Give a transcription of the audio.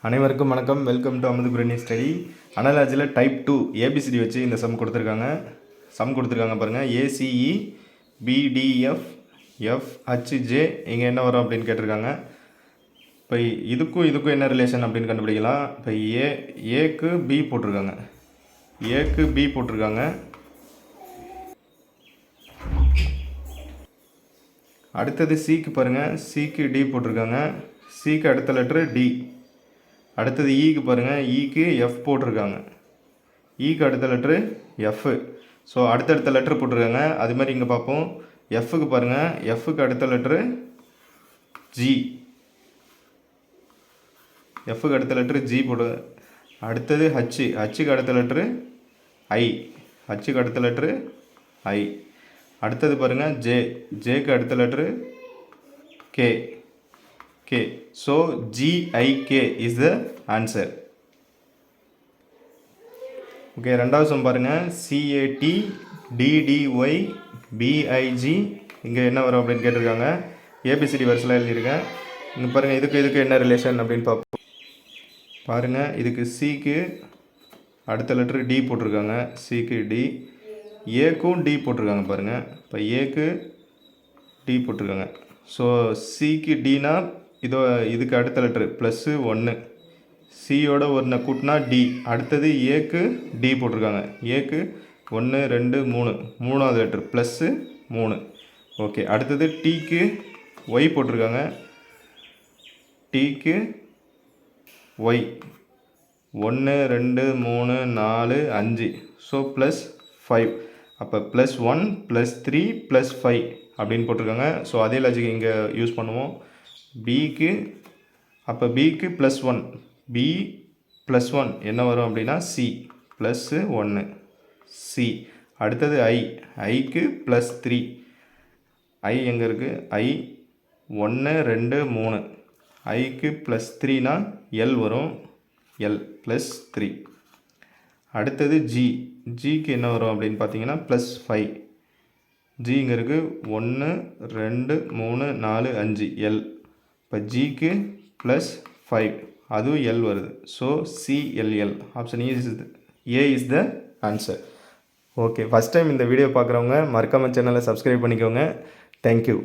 அனைவருக்கும் வணக்கம். Welcome to அமுது குரணி ஸ்டடி. அனலாஜியில் டைப் 2 ஏபிசிடி வச்சு இந்த சம் கொடுத்துருக்காங்க பாருங்கள். ஏசிஇ பிடிஎஃப் எஃப்ஹெச்ஜே இங்கே என்ன வரும் அப்படின்னு கேட்டிருக்காங்க. இப்போ இதுக்கும் என்ன ரிலேஷன் அப்படின்னு கண்டுபிடிக்கலாம். இப்போ ஏக்கு பி போட்டிருக்காங்க. அடுத்தது சிக்கு பாருங்கள். சிக்கு டி போட்டிருக்காங்க. சிக்கு அடுத்த லெட்ரு டி. அடுத்தது ஈக்கு பாருங்கள். ஈக்கு எஃப் போட்டிருக்காங்க. ஈக்கு அடுத்த லெட்ரு எஃப். ஸோ அடுத்தடுத்த லெட்ரு போட்டிருக்காங்க. அது மாதிரி இங்கே பார்ப்போம். எஃப்க்கு பாருங்கள். எஃப்க்கு அடுத்த லெட்ரு ஜி. எஃப்க்கு அடுத்த லெட்ரு ஜி போட்டு. அடுத்தது ஹச்சுக்கு அடுத்த லெட்ரு ஐ. ஹச்சுக்கு அடுத்த லெட்ரு ஐ. அடுத்தது பாருங்கள் ஜேக்கு அடுத்த letter K. So GIK is the answer. Okay, ரெண்டாவது சம் பாருங்கள். CAT DDY BIG இங்கே என்ன வரும் அப்படின்னு கேட்டிருக்காங்க. ஏபிசிடி வரிசையில் எழுதியிருக்கேன். இங்கே பாருங்கள். இதுக்கு என்ன ரிலேஷன் அப்படின்னு பார்ப்போம். பாருங்கள், இதுக்கு சிக்கு அடுத்த லெட்ரு டி போட்டிருக்காங்க. சிக்கு டி. ஏக்கும் டி போட்டிருக்காங்க பாருங்கள். இப்போ ஏக்கு டி போட்டிருக்காங்க. ஸோ சிக்கு டினா இதுக்கு அடுத்த லெட்ரு ப்ளஸ்ஸு 1. சியோட 1 கூட்டினா டி. அடுத்தது ஏக்கு டி போட்டிருக்காங்க. ஏக்கு 1 2 3 மூணாவது லெட்ரு ப்ளஸ்ஸு 3. ஓகே. அடுத்தது டீக்கு ஒய் போட்டிருக்காங்க. டீக்கு ஒய் 1 2 3 4 5. ஸோ +5. அப்போ +1 +3 +5 அப்படின்னு போட்டிருக்காங்க. ஸோ அதே லாஜிக் இங்கே யூஸ் பண்ணுவோம். பிக்கு அப்போ பிக்கு +1. பி +1 என்ன வரும் அப்படின்னா சி +1 சி. அடுத்தது ஐக்கு +3. ஐ எங்கே இருக்குது? ஐ 1 2 3. ஐக்கு +3னா எல் வரும். எல் +3. அடுத்தது ஜிக்கு என்ன வரும் அப்படின்னு பார்த்தீங்கன்னா +5. ஜி இங்கே இருக்குது. 1 2 3 4 5 எல். இப்போ ஜிக்கு +5 அதுவும் எல் வருது. So CLL option A is the answer. Okay. First time இந்த வீடியோ பார்க்குறவங்க மறக்காம சேனலை சப்ஸ்கிரைப் பண்ணிக்கோங்க. தேங்க்யூ.